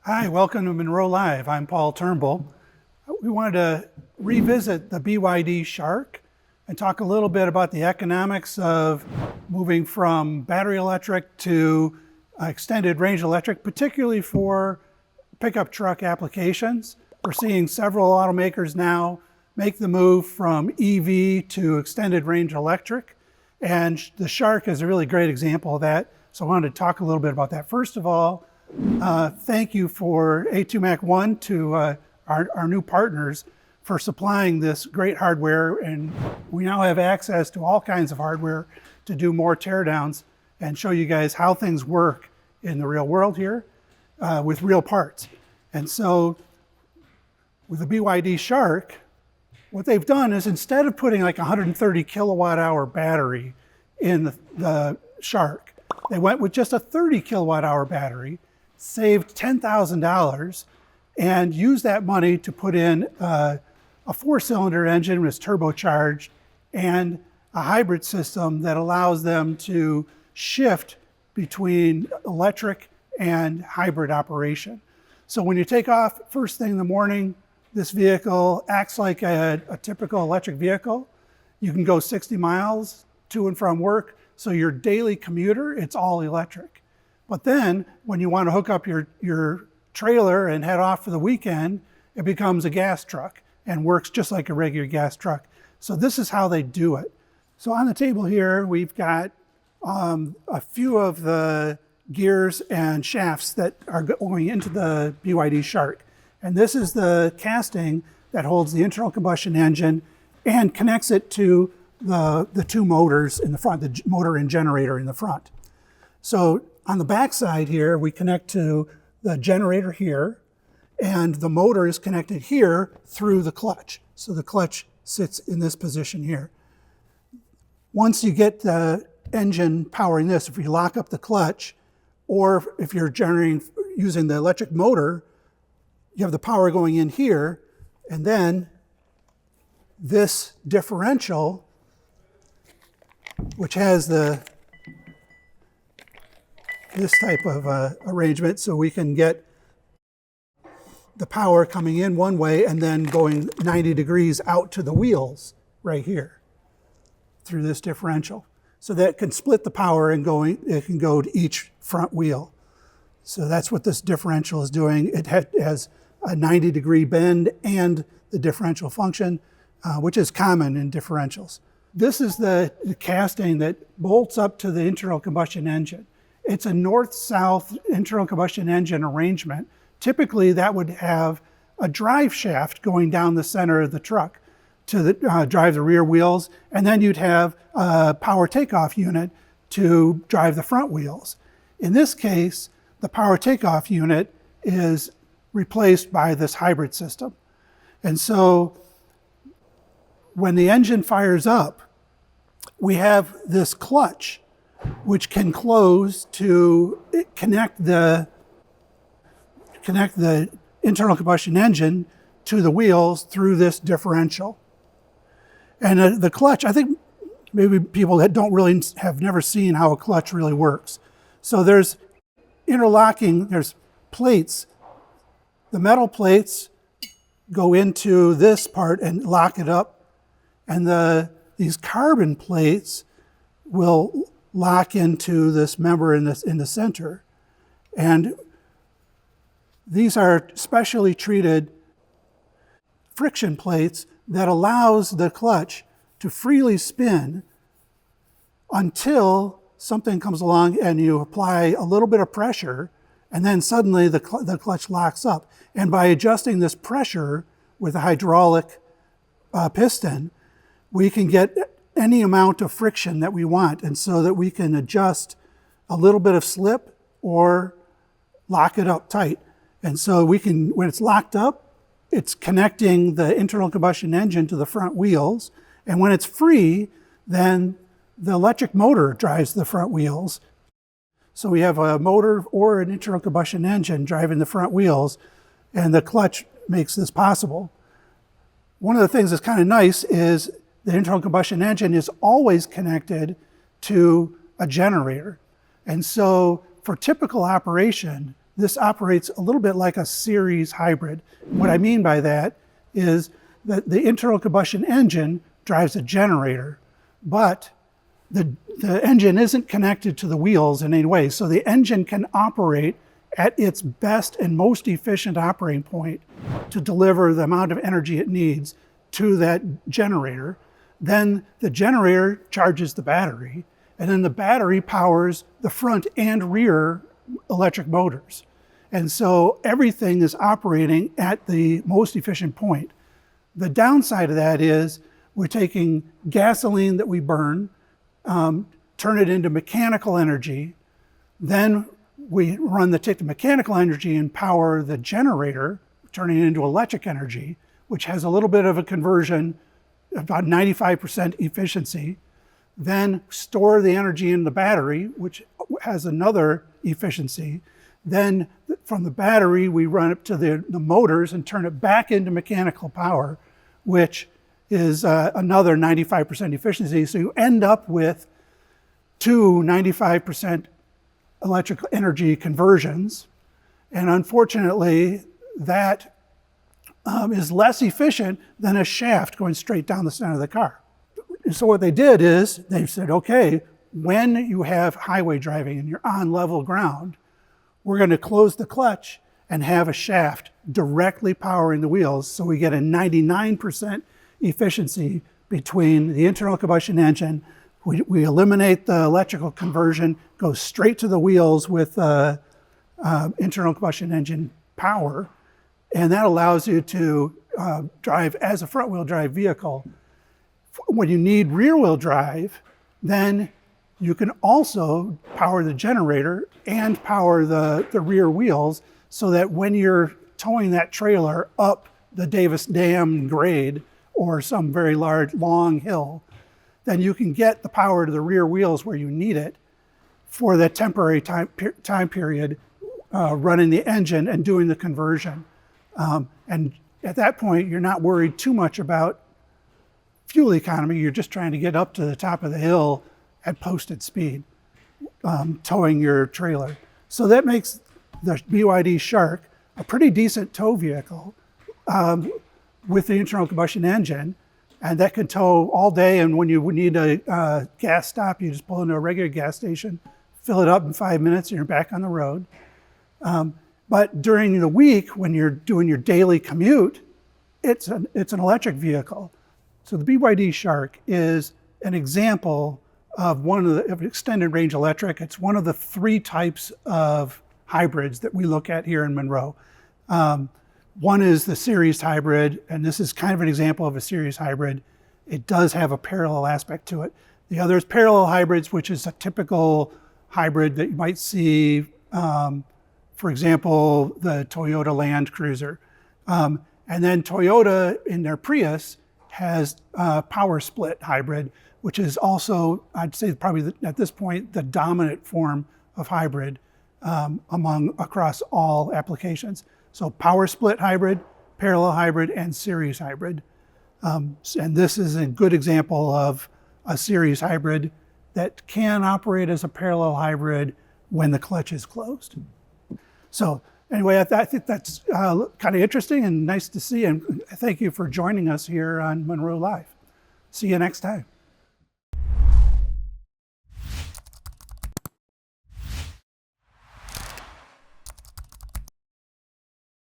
Hi, welcome to Munro Live. I'm Paul Turnbull. We wanted to revisit the BYD Shark and talk a little bit about the economics of moving from battery electric to extended range electric, particularly for pickup truck applications. We're seeing several automakers now make the move from EV to extended range electric, and the Shark is a really great example of that. So I wanted to talk a little bit about that. First of all, thank you for A2Mac1 to our new partners for supplying this great hardware, and we now have access to all kinds of hardware to do more teardowns and show you guys how things work in the real world here with real parts. And so with the BYD Shark, what they've done is instead of putting like a 130 kilowatt hour battery in the Shark, they went with just a 30 kilowatt hour battery, saved $10,000, and used that money to put in a 4-cylinder engine that's turbocharged and a hybrid system that allows them to shift between electric and hybrid operation. So when you take off first thing in the morning, this vehicle acts like a typical electric vehicle. You can go 60 miles to and from work. So your daily commuter, it's all electric. But then when you want to hook up your trailer and head off for the weekend, it becomes a gas truck and works just like a regular gas truck. So this is how they do it. So on the table here, we've got a few of the gears and shafts that are going into the BYD Shark. And this is the casting that holds the internal combustion engine and connects it to the two motors in the front, the motor and generator in the front. So on the back side here, we connect to the generator here, and the motor is connected here through the clutch. So the clutch sits in this position here. Once you get the engine powering this, if you lock up the clutch, or if you're generating using the electric motor, you have the power going in here, and then this differential, which has this type of arrangement, so we can get the power coming in one way and then going 90 degrees out to the wheels right here through this differential. So that can split the power and it can go to each front wheel. So that's what this differential is doing. It has a 90-degree bend and the differential function, which is common in differentials. This is the casting that bolts up to the internal combustion engine. It's a north-south internal combustion engine arrangement. Typically, that would have a drive shaft going down the center of the truck to drive the rear wheels, and then you'd have a power takeoff unit to drive the front wheels. In this case, the power takeoff unit is replaced by this hybrid system. And so when the engine fires up, we have this clutch which can close to connect the internal combustion engine to the wheels through this differential. And the clutch, I think maybe people that have never seen how a clutch really works. So there's interlocking, there's plates. The metal plates go into this part and lock it up, and these carbon plates will lock into this member in the center. And these are specially treated friction plates that allows the clutch to freely spin until something comes along and you apply a little bit of pressure, and then suddenly the clutch locks up. And by adjusting this pressure with a hydraulic piston, we can get any amount of friction that we want, and so that we can adjust a little bit of slip or lock it up tight. And so we can, when it's locked up, it's connecting the internal combustion engine to the front wheels, and when it's free, then the electric motor drives the front wheels. So we have a motor or an internal combustion engine driving the front wheels, and the clutch makes this possible. One of the things that's kind of nice is the internal combustion engine is always connected to a generator. And so for typical operation, this operates a little bit like a series hybrid. What I mean by that is that the internal combustion engine drives a generator, but the engine isn't connected to the wheels in any way. So the engine can operate at its best and most efficient operating point to deliver the amount of energy it needs to that generator. Then the generator charges the battery, and then the battery powers the front and rear electric motors. And so everything is operating at the most efficient point. The downside of that is we're taking gasoline that we burn, turn it into mechanical energy, then we take the mechanical energy and power the generator, turning it into electric energy, which has a little bit of a conversion, about 95% efficiency, then store the energy in the battery, which has another efficiency. Then from the battery, we run it to the motors and turn it back into mechanical power, which is another 95% efficiency. So you end up with two 95% electrical energy conversions. And unfortunately, that is less efficient than a shaft going straight down the center of the car. So what they did is they said, okay, when you have highway driving and you're on level ground, we're going to close the clutch and have a shaft directly powering the wheels, so we get a 99% efficiency between the internal combustion engine. We eliminate the electrical conversion, go straight to the wheels with internal combustion engine power, and that allows you to drive as a front-wheel drive vehicle. When you need rear-wheel drive, then you can also power the generator and power the rear wheels, so that when you're towing that trailer up the Davis Dam grade or some very large, long hill, then you can get the power to the rear wheels where you need it for that temporary time period, running the engine and doing the conversion. And at that point, you're not worried too much about fuel economy. You're just trying to get up to the top of the hill at posted speed, towing your trailer. So that makes the BYD Shark a pretty decent tow vehicle with the internal combustion engine, and that can tow all day. And when you need a gas stop, you just pull into a regular gas station, fill it up in 5 minutes, and you're back on the road. But during the week, when you're doing your daily commute, it's an electric vehicle. So the BYD Shark is an example of of extended range electric. It's one of the 3 types of hybrids that we look at here in Munro. One is the series hybrid, and this is kind of an example of a series hybrid. It does have a parallel aspect to it. The other is parallel hybrids, which is a typical hybrid that you might see, for example, the Toyota Land Cruiser. And then Toyota, in their Prius, has a power split hybrid, which is also, I'd say probably at this point, the dominant form of hybrid across all applications. So power split hybrid, parallel hybrid, and series hybrid. And this is a good example of a series hybrid that can operate as a parallel hybrid when the clutch is closed. So anyway, I think that's kind of interesting and nice to see. And thank you for joining us here on Munro Live. See you next time.